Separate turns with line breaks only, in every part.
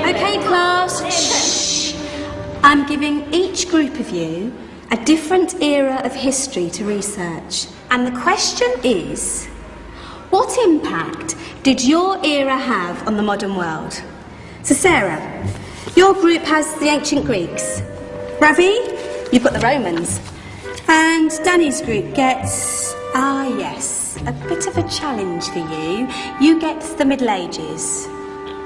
Okay, class. Shh. I'm giving each group of you a different era of history to research. And the question is, what impact did your era have on the modern world? So Sarah, your group has the ancient Greeks. Ravi, you've got the Romans. And Danny's group gets, yes, a bit of a challenge for you. You get the Middle Ages.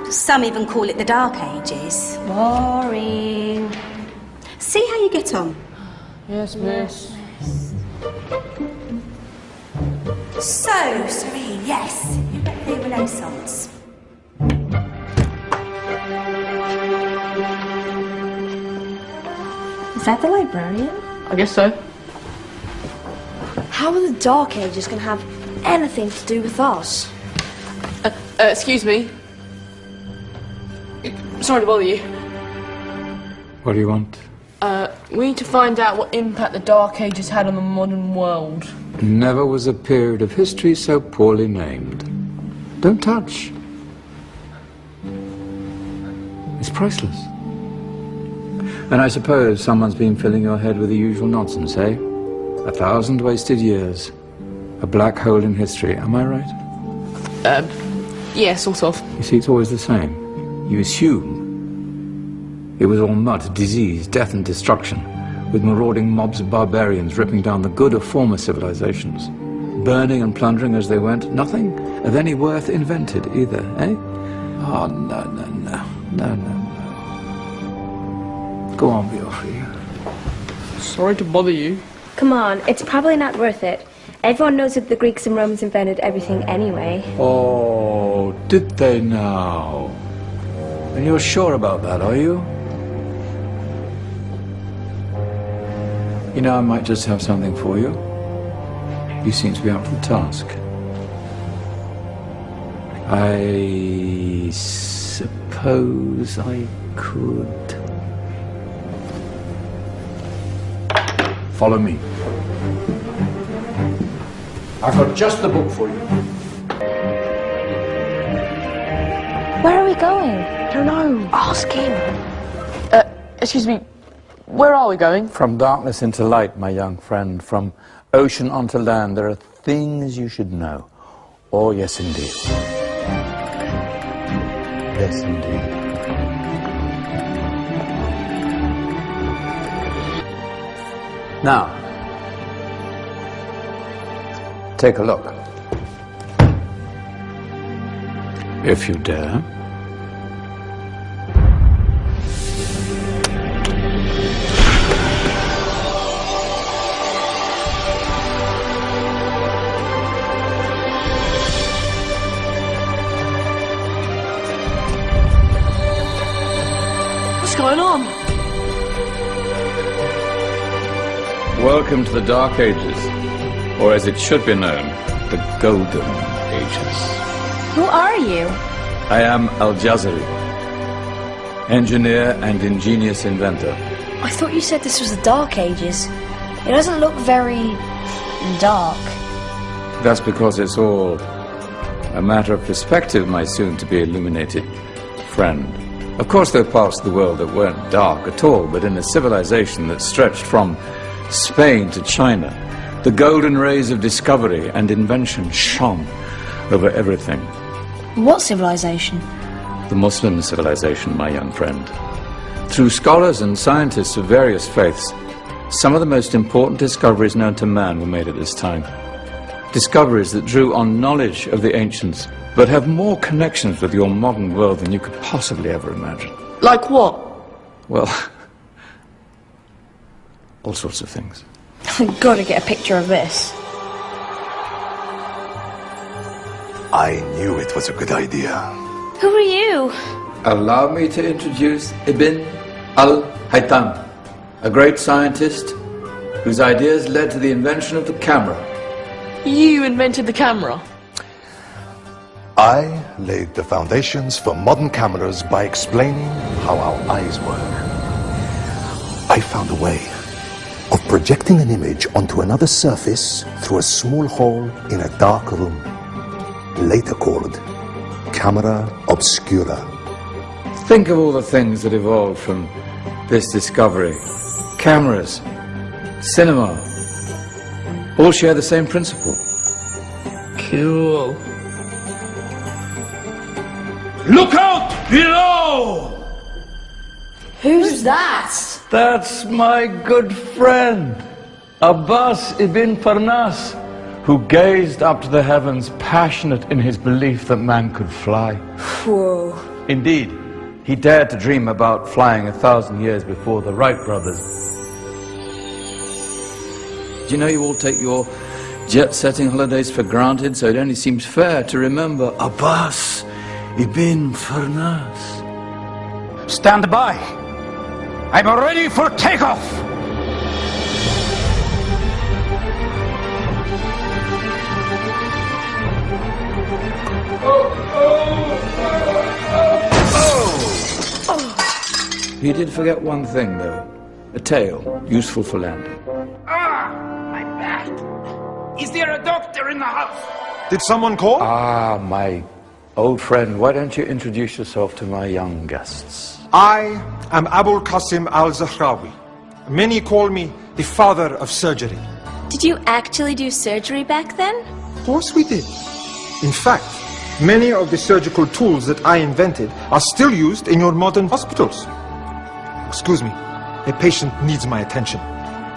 Some even call it the Dark Ages. Boring. See how you get on.
Yes, miss.
So, Serene, yes, you get the Renaissance.
Is that the librarian?
I guess so.
How are the Dark Ages going to have anything to do with us?
Excuse me. Sorry to bother you.
What do you want?
We need to find out what impact the Dark Ages had on the modern world.
Never was a period of history so poorly named. Don't touch. It's priceless. And I suppose someone's been filling your head with the usual nonsense, eh? 1,000 wasted years. A black hole in history, am I right?
Yeah, sort of.
You see, it's always the same. You assume it was all mud, disease, death and destruction, with marauding mobs of barbarians ripping down the good of former civilizations, burning and plundering as they went. Nothing of any worth invented either, eh? Oh, no. Go on, be off here.
Sorry to bother you.
Come on, it's probably not worth it. Everyone knows that the Greeks and Romans invented everything anyway.
Oh, did they now? And you're sure about that, are you? You know, I might just have something for you. You seem to be up for the task. I suppose I could. Follow me. I've got just the book for you.
Where are we going? I don't know. Ask him.
Excuse me. Where are we going?
From darkness into light, my young friend. From ocean onto land. There are things you should know. Oh, yes, indeed. Yes, indeed. Now, take a look. If you dare.
What's going on?
Welcome to the Dark Ages, or as it should be known, the Golden Ages.
Who are you?
I am Al-Jazari, engineer and ingenious inventor.
I thought you said this was the Dark Ages. It doesn't look very dark.
That's because it's all a matter of perspective, my soon-to-be illuminated friend. Of course, there are parts of the world that weren't dark at all, but in a civilization that stretched from Spain to China, the golden rays of discovery and invention shone over everything.
What civilization?
The Muslim civilization, my young friend. Through scholars and scientists of various faiths, some of the most important discoveries known to man were made at this time. Discoveries that drew on knowledge of the ancients, but have more connections with your modern world than you could possibly ever imagine.
Like what?
Well, all sorts of things.
I've got to get a picture of this.
I knew it was a good idea.
Who are you?
Allow me to introduce Ibn al-Haytham, a great scientist whose ideas led to the invention of the camera.
You invented the camera?
I laid the foundations for modern cameras by explaining how our eyes work. I found a way of projecting an image onto another surface through a small hole in a dark room, later called camera obscura.
Think of all the things that evolved from this discovery. Cameras, cinema, all share the same principle.
Cool.
Look out below!
Who's that?
That's my good friend, Abbas ibn Farnas, who gazed up to the heavens, passionate in his belief that man could fly.
Whoa.
Indeed, he dared to dream about flying 1,000 years before the Wright brothers. Do you know you all take your jet-setting holidays for granted, so it only seems fair to remember Abbas ibn Farnas.
Stand by. I'm ready for takeoff.
You did forget one thing, though. A tail, useful for landing.
Ah, my back. Is there a doctor in the house?
Did someone call?
Ah, my old friend, why don't you introduce yourself to my young guests?
I am Abul Qasim al-Zahrawi. Many call me the father of surgery.
Did you actually do surgery back then?
Of course we did. In fact, many of the surgical tools that I invented are still used in your modern hospitals. Excuse me, a patient needs my attention.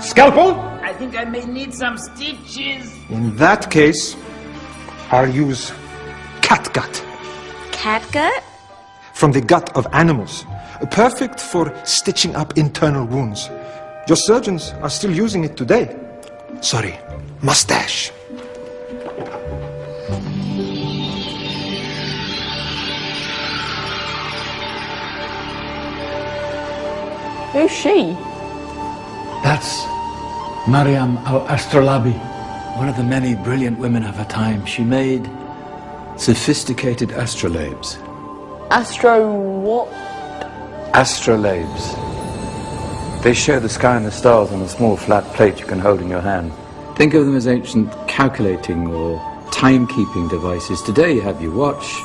Scalpel?
I think I may need some stitches.
In that case, I'll use catgut.
Catgut?
From the gut of animals. Perfect for stitching up internal wounds. Your surgeons are still using it today. Sorry, mustache.
Who's she?
That's Maryam al-Astrolabi, one of the many brilliant women of her time. She made sophisticated astrolabes.
Astro what?
Astrolabes. They show the sky and the stars on a small flat plate you can hold in your hand. Think of them as ancient calculating or timekeeping devices. Today you have your watch,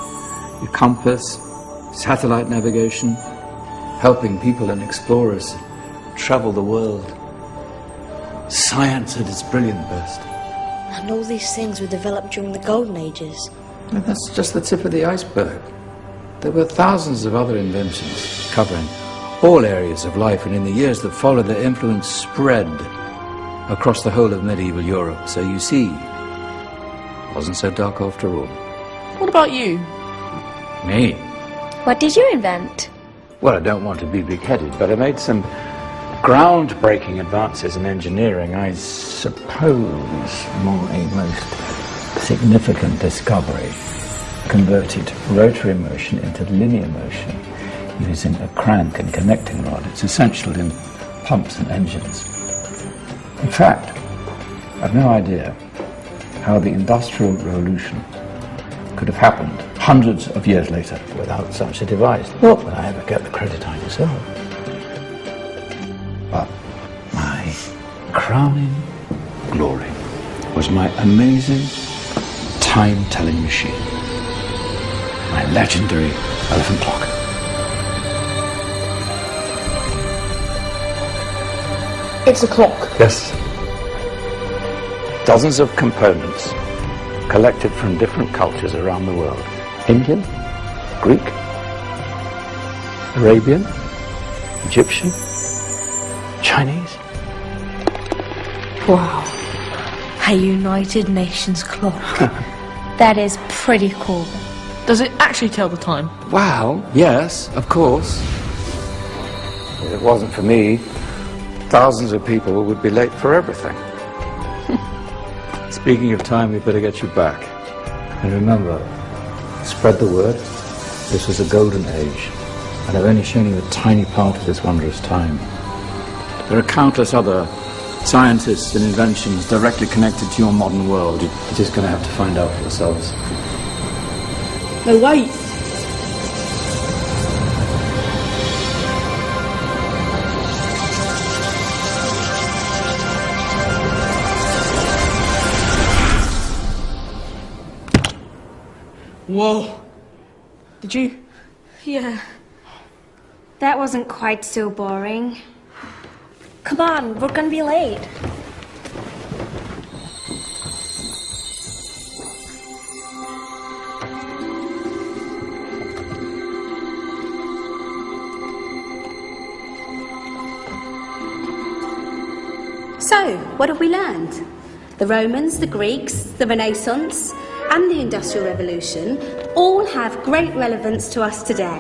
your compass, satellite navigation, helping people and explorers travel the world. Science at its brilliant best.
And all these things were developed during the Golden Ages.
And that's just the tip of the iceberg. There were thousands of other inventions covering all areas of life, and in the years that followed, their influence spread across the whole of medieval Europe. So you see, it wasn't so dark after all.
What about you?
Me?
What did you invent?
Well, I don't want to be big-headed, but I made some groundbreaking advances in engineering. I suppose my most significant discovery converted rotary motion into linear motion using a crank and connecting rod. It's essential in pumps and engines. In fact, I've no idea how the Industrial Revolution could have happened hundreds of years later without such a device. Not that I ever get the credit I deserve. But my crowning glory was my amazing time-telling machine. My legendary elephant clock.
It's a clock.
Yes. Dozens of components collected from different cultures around the world. Indian, Greek, Arabian, Egyptian, Chinese.
Wow. A United Nations clock.
That is pretty cool.
Does it actually tell the time?
Well, yes, of course. If it wasn't for me, thousands of people would be late for everything. Speaking of time, we better get you back. And remember, spread the word. This was a golden age, and I've only shown you a tiny part of this wondrous time. There are countless other scientists and inventions directly connected to your modern world. You're just going to have to find out for yourselves.
No, wait. Whoa. Did you?
Yeah. That wasn't quite so boring.
Come on, we're gonna be late.
So, what have we learned? The Romans, the Greeks, the Renaissance, and the Industrial Revolution all have great relevance to us today.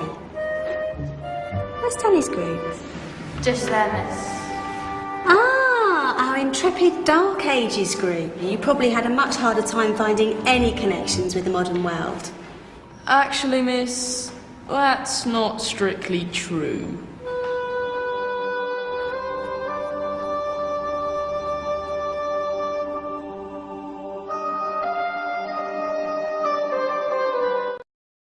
Where's Danny's group?
Just there, miss.
Ah, our intrepid Dark Ages group. You probably had a much harder time finding any connections with the modern world.
Actually, miss, that's not strictly true.